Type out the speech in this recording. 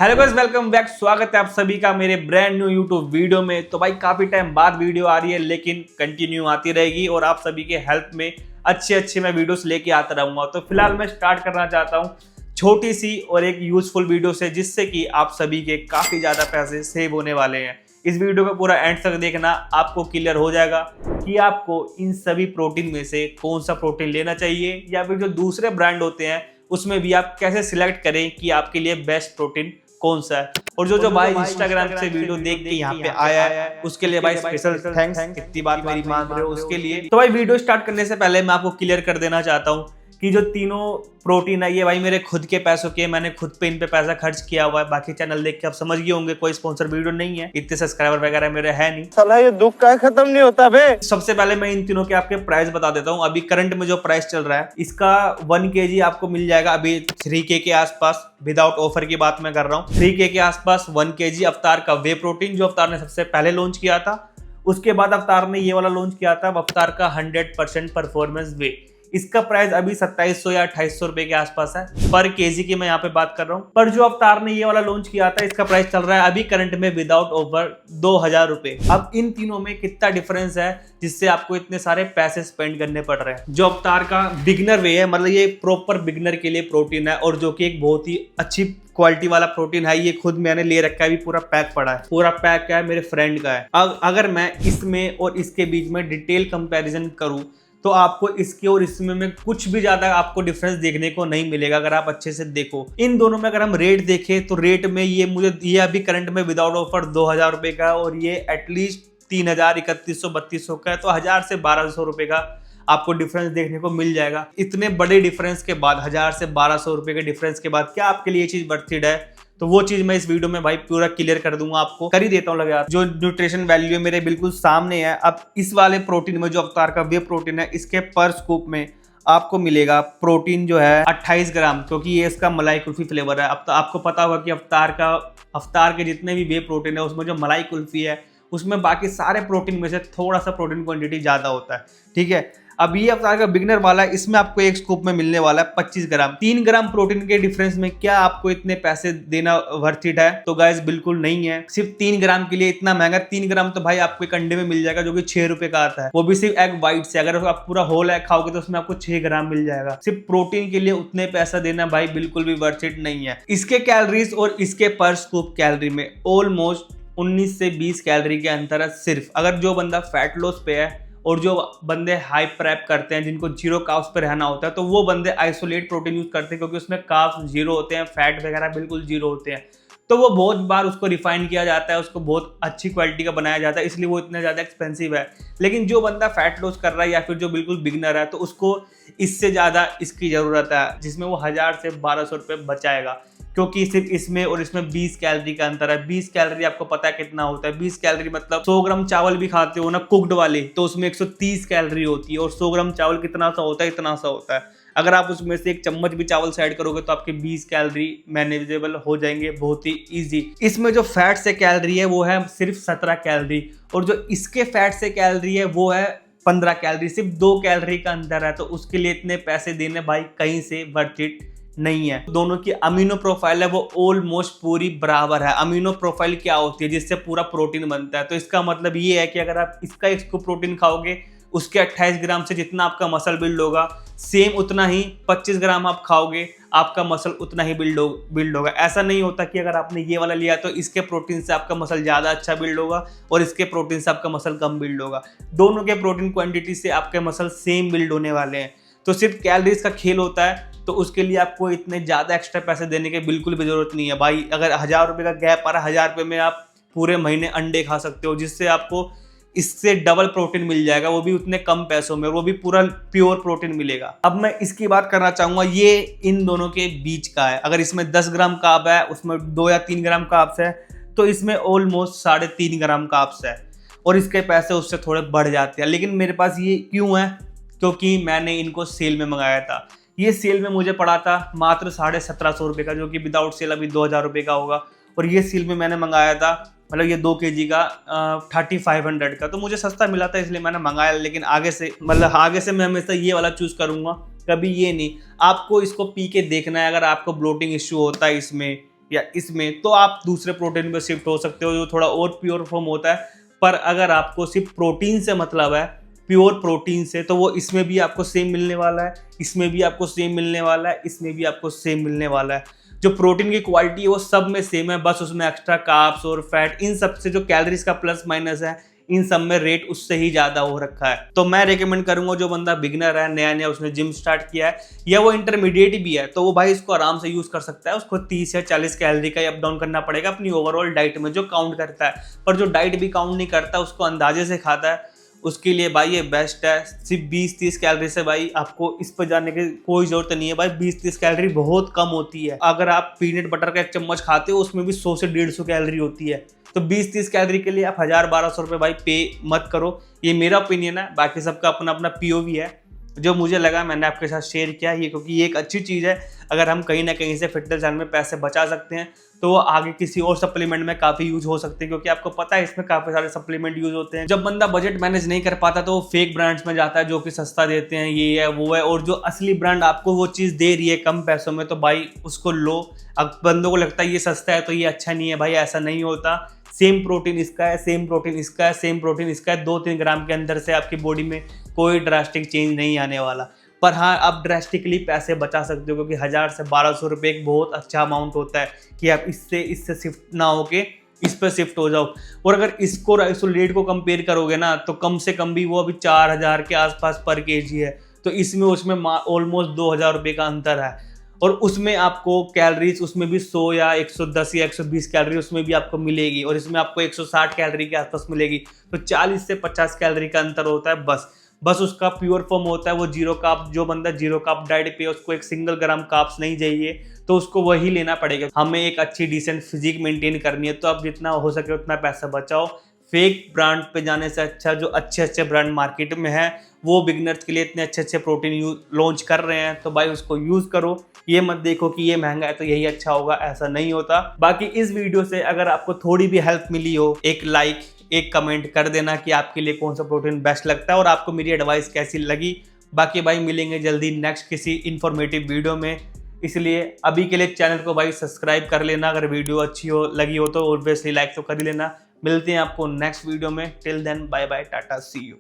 Hello guys, welcome back. स्वागत है आप सभी का मेरे ब्रांड न्यू यूट्यूब वीडियो में। तो भाई काफी टाइम बाद वीडियो आ रही है, लेकिन कंटिन्यू आती रहेगी और आप सभी के हेल्प में अच्छे मैं वीडियोस लेके आता रहूंगा। तो फिलहाल मैं स्टार्ट करना चाहता हूँ छोटी सी और एक यूजफुल वीडियो से, जिससे कि आप सभी के काफी ज्यादा पैसे सेव होने वाले हैं। इस वीडियो को पूरा एंड तक देखना, आपको क्लियर हो जाएगा कि आपको इन सभी प्रोटीन में से कौन सा प्रोटीन लेना चाहिए, या फिर जो दूसरे ब्रांड होते हैं उसमें भी आप कैसे सिलेक्ट करें कि आपके लिए बेस्ट प्रोटीन कौन सा है। और जो भाई इंस्टाग्राम से वीडियो देख के यहाँ पे आया है उसके लिए भाई स्पेशल थैंक्स, इतनी बात मेरी मान रहे हो उसके लिए। तो भाई वीडियो स्टार्ट करने से पहले मैं आपको क्लियर कर देना चाहता हूँ कि जो तीनों प्रोटीन है ये भाई मेरे खुद के पैसों के, मैंने खुद पे इन पे पैसा खर्च किया हुआ है। बाकी चैनल देख के आप समझ गए होंगे, कोई स्पॉन्सर वीडियो नहीं है, इतने सब्सक्राइबर वगैरह मेरे है नहीं। साला ये दुख का खत्म नहीं होता बे। सबसे पहले मैं इन तीनों के आपके प्राइस बता देता हूँ। अभी करंट में जो प्राइस चल रहा है इसका 1 kg आपको मिल जाएगा अभी 3K के आसपास। विदाउट ऑफर की बात मैं कर रहा हूँ। 3K के आसपास 1 kg अवतार का वे प्रोटीन, जो अवतार ने सबसे पहले लॉन्च किया था। उसके बाद अवतार ने ये वाला लॉन्च किया था, अवतार का 100% परफॉर्मेंस वे। इसका प्राइस अभी 2700 या 2800 रुपए के आसपास है पर केजी की मैं यहाँ पे बात कर रहा हूँ। पर जो अवतार ने ये वाला लॉन्च किया था इसका प्राइस चल रहा है अभी करंट में विदाउट ऑफर 2000 रुपए। अब इन तीनों में कितना डिफरेंस है जिससे आपको इतने सारे पैसे स्पेंड करने पड़ रहे हैं। जो अवतार का बिगनर वे है, मतलब ये प्रॉपर बिगनर के लिए प्रोटीन है और जो कि एक बहुत ही अच्छी क्वालिटी वाला प्रोटीन है। ये खुद मैंने ले रखा है, भी पूरा पैक पड़ा है, पूरा पैक है, मेरे फ्रेंड का है। अगर मैं इसमें और इसके बीच में डिटेल कंपैरिजन करूं तो आपको इसके और इसमें में कुछ भी ज्यादा आपको डिफरेंस देखने को नहीं मिलेगा अगर आप अच्छे से देखो। इन दोनों में अगर हम रेट देखें तो रेट में ये अभी करंट में विदाउट ऑफर 2000 रुपए का, और ये एटलीस्ट 3000, 3100, 3200 का है। तो 1000 से 1200 रुपए का आपको डिफरेंस देखने को मिल जाएगा। इतने बड़े डिफरेंस के बाद, 1000 से 1200 रुपए के डिफरेंस के बाद, क्या आपके लिए ये चीज वर्थ इट है? तो वो चीज मैं इस वीडियो में भाई पूरा क्लियर कर दूंगा, आपको कर ही देता हूँ लगा। जो न्यूट्रिशन वैल्यू है मेरे बिल्कुल सामने है। अब इस वाले प्रोटीन में, जो अवतार का वे प्रोटीन है, इसके पर स्कूप में आपको मिलेगा प्रोटीन जो है 28 ग्राम, क्योंकि ये इसका मलाई कुल्फी फ्लेवर है। अब तो आपको पता होगा कि अवतार के जितने भी वे प्रोटीन है उसमें जो मलाई कुल्फी है उसमें बाकी सारे प्रोटीन में से थोड़ा सा प्रोटीन क्वांटिटी ज्यादा होता है, ठीक है। अब ये अवतार का बिगनर वाला है, इसमें आपको एक स्कूप में मिलने वाला है 25 ग्राम। 3 ग्राम प्रोटीन के डिफरेंस में क्या आपको इतने पैसे देना वर्थ इट है? तो गाइस बिल्कुल नहीं है। सिर्फ 3 ग्राम के लिए इतना महंगा। 3 ग्राम तो भाई आपको एक अंडे में मिल जाएगा जो कि 6 रुपए का आता है, वो भी सिर्फ एग व्हाइट से। अगर आप पूरा होल एग खाओगे तो उसमें आपको 6 ग्राम मिल जाएगा। सिर्फ प्रोटीन के लिए उतने पैसा देना भाई बिल्कुल भी वर्थ इट नहीं है। इसके कैलोरीज और इसके पर स्कूप कैलोरी में ऑलमोस्ट 19 से 20 कैलोरी के अंतर है सिर्फ। अगर जो बंदा फैट लॉस पे है और जो बंदे हाई प्रेप करते हैं, जिनको जीरो कार्ब्स पे रहना होता है, तो वो बंदे आइसोलेट प्रोटीन यूज करते हैं, क्योंकि उसमें कार्ब्स जीरो होते हैं, फैट वगैरह बिल्कुल जीरो होते हैं। तो वो बहुत बार उसको रिफाइन किया जाता है, उसको बहुत अच्छी क्वालिटी का बनाया जाता है, इसलिए वो इतना ज़्यादा एक्सपेंसिव है। लेकिन जो बंदा फैट लॉस कर रहा है या फिर जो बिल्कुल बिगनर है, तो उसको इससे ज़्यादा इसकी ज़रूरत है, जिसमें वो 1000 से 1200 रुपये बचाएगा, क्योंकि सिर्फ इसमें और इसमें 20 कैलोरी का अंतर है। 20 कैलोरी आपको पता है कितना होता है? 20 कैलोरी मतलब 100 ग्राम चावल भी खाते हो ना कुक्ड वाले, तो उसमें 130 कैलोरी होती है। और 100 ग्राम चावल कितना सा होता है? इतना सा होता है। अगर आप उसमें से 1 चम्मच भी चावल से ऐड करोगे तो आपके 20 कैलोरी मैनेजेबल हो जाएंगे बहुत ही ईजी। इसमें जो फैट से कैलोरी है वो है सिर्फ 17 कैलोरी, और जो इसके फैट से कैलोरी है वो है 15 कैलोरी। सिर्फ 2 कैलोरी का अंतर है, तो उसके लिए इतने पैसे देने भाई कहीं से वर्थ इट नहीं है। दोनों की अमीनो प्रोफाइल है वो ऑलमोस्ट पूरी बराबर है। अमीनो प्रोफाइल क्या होती है? जिससे पूरा प्रोटीन बनता है। तो इसका मतलब ये है कि अगर आप इसका एक स्कूप प्रोटीन खाओगे, उसके 28 ग्राम से जितना आपका मसल बिल्ड होगा, सेम उतना ही 25 ग्राम आप खाओगे, आपका मसल उतना ही बिल्ड होगा। ऐसा नहीं होता कि अगर आपने ये वाला लिया तो इसके प्रोटीन से आपका मसल ज़्यादा अच्छा बिल्ड होगा और इसके प्रोटीन से आपका मसल कम बिल्ड होगा। दोनों के प्रोटीन क्वांटिटी से आपके मसल सेम बिल्ड होने वाले हैं। तो सिर्फ कैलोरीज का खेल होता है, तो उसके लिए आपको इतने ज़्यादा एक्स्ट्रा पैसे देने की बिल्कुल भी जरूरत नहीं है भाई। अगर 1000 रुपये का गैप आ रहा है, 1000 रुपये में आप पूरे महीने अंडे खा सकते हो, जिससे आपको इससे डबल प्रोटीन मिल जाएगा, वो भी उतने कम पैसों में, वो भी पूरा प्योर प्रोटीन मिलेगा। अब मैं इसकी बात करना चाहूँगा, ये इन दोनों के बीच का है। अगर इसमें 10 ग्राम कार्ब है, उसमें 2 या 3 ग्राम कार्ब्स है, तो इसमें ऑलमोस्ट 3.5 ग्राम कार्ब्स है, और इसके पैसे उससे थोड़े बढ़ जाते हैं। लेकिन मेरे पास ये क्यों है? क्योंकि मैंने इनको सेल में मंगाया था। ये सेल में मुझे पड़ा था मात्र 1750 रुपये का, जो कि विदाउट सेल अभी 2000 रुपये का होगा। और ये सेल में मैंने मंगाया था, मतलब ये 2 kg का 3500 का, तो मुझे सस्ता मिला था इसलिए मैंने मंगाया। लेकिन आगे से मैं हमेशा ये वाला चूज करूंगा, कभी ये नहीं। आपको इसको पी के देखना है। अगर आपको ब्लोटिंग इश्यू होता है इसमें, या इसमें, तो आप दूसरे प्रोटीन पे शिफ्ट हो सकते हो जो थोड़ा और प्योर फॉर्म होता है। पर अगर आपको सिर्फ प्रोटीन से मतलब है, प्योर प्रोटीन से, तो वो इसमें भी आपको सेम मिलने वाला है, इसमें भी आपको सेम मिलने वाला है, इसमें भी आपको सेम मिलने वाला है। जो प्रोटीन की क्वालिटी है वो सब में सेम है, बस उसमें एक्स्ट्रा कार्ब्स और फैट, इन सब से जो कैलोरीज का प्लस माइनस है, इन सब में रेट उससे ही ज्यादा हो रखा है। तो मैं रेकमेंड करूंगा जो बंदा बिगनर है, नया नया उसने जिम स्टार्ट किया है, या वो इंटरमीडिएट भी है, तो वो भाई इसको आराम से यूज कर सकता है। उसको 30 या 40 कैलोरी का अप डाउन करना पड़ेगा अपनी ओवरऑल डाइट में, जो काउंट करता है। पर जो डाइट भी काउंट नहीं करता, उसको अंदाजे से खाता है, उसके लिए भाई ये बेस्ट है। सिर्फ 20-30 कैलोरी से भाई आपको इस पर जाने की कोई जरूरत नहीं है भाई। 20-30 कैलोरी बहुत कम होती है। अगर आप पीनट बटर का 1 चम्मच खाते हो, उसमें भी 100 से 150 कैलोरी होती है। तो 20-30 कैलोरी के लिए आप 1000-1200 रुपये भाई पे मत करो। ये मेरा ओपिनियन है, बाकी सबका अपना अपना POV है। जो मुझे लगा मैंने आपके साथ शेयर किया ये, क्योंकि ये एक अच्छी चीज़ है। अगर हम कहीं ना कहीं से फिटनेस जर्नी में पैसे बचा सकते हैं, तो वो आगे किसी और सप्लीमेंट में काफ़ी यूज हो सकते हैं, क्योंकि आपको पता है इसमें काफ़ी सारे सप्लीमेंट यूज होते हैं। जब बंदा बजट मैनेज नहीं कर पाता तो वो फेक ब्रांड्स में जाता है जो कि सस्ता देते हैं, ये है वो है, और जो असली ब्रांड आपको वो चीज़ दे रही है कम पैसों में, तो भाई उसको लो। अब बंदों को लगता है ये सस्ता है तो ये अच्छा नहीं है, भाई ऐसा नहीं होता। सेम प्रोटीन इसका है, सेम प्रोटीन इसका है, सेम प्रोटीन इसका है। 2-3 ग्राम के अंदर से आपकी बॉडी में कोई ड्रास्टिक चेंज नहीं आने वाला। पर हाँ, आप ड्रास्टिकली पैसे बचा सकते हो, क्योंकि 1000 से 1200 रुपये एक बहुत अच्छा अमाउंट होता है कि आप इससे शिफ्ट ना होके इस पर शिफ्ट हो जाओ। और अगर इसको आइसोलेट को कंपेयर करोगे ना, तो कम से कम भी वो अभी 4000 के आसपास पर kg है। तो इसमें उसमें ऑलमोस्ट 2000 रुपये का अंतर है। और उसमें आपको कैलोरीज उसमें भी 100 या 110 या 120 कैलोरी उसमें भी आपको मिलेगी, और इसमें आपको 160 कैलोरी के आसपास मिलेगी। तो 40 से 50 कैलोरी का अंतर होता है बस उसका प्योर फॉर्म होता है वो जीरो कार्ब। जो बंदा जीरो कार्ब डाइट पे, उसको 1 सिंगल ग्राम कार्ब्स नहीं चाहिए, तो उसको वही लेना पड़ेगा। हमें एक अच्छी डिसेंट फिजिक मेंटेन करनी है, तो आप जितना हो सके उतना पैसा बचाओ। फेक ब्रांड पे जाने से अच्छा जो अच्छे अच्छे ब्रांड मार्केट में है, वो बिगनर्स के लिए इतने अच्छे अच्छे प्रोटीन लॉन्च कर रहे हैं, तो भाई उसको यूज करो। ये मत देखो कि ये महंगा है तो यही अच्छा होगा, ऐसा नहीं होता। बाकी इस वीडियो से अगर आपको थोड़ी भी हेल्प मिली हो, एक लाइक, एक कमेंट कर देना कि आपके लिए कौन सा प्रोटीन बेस्ट लगता है और आपको मेरी एडवाइस कैसी लगी। बाकी भाई मिलेंगे जल्दी नेक्स्ट किसी इन्फॉर्मेटिव वीडियो में, इसलिए अभी के लिए चैनल को भाई सब्सक्राइब कर लेना। अगर वीडियो अच्छी हो लगी हो तो ऑब्वियसली लाइक तो कर ही लेना। मिलते हैं आपको नेक्स्ट वीडियो में। Till then bye bye, tata, see you.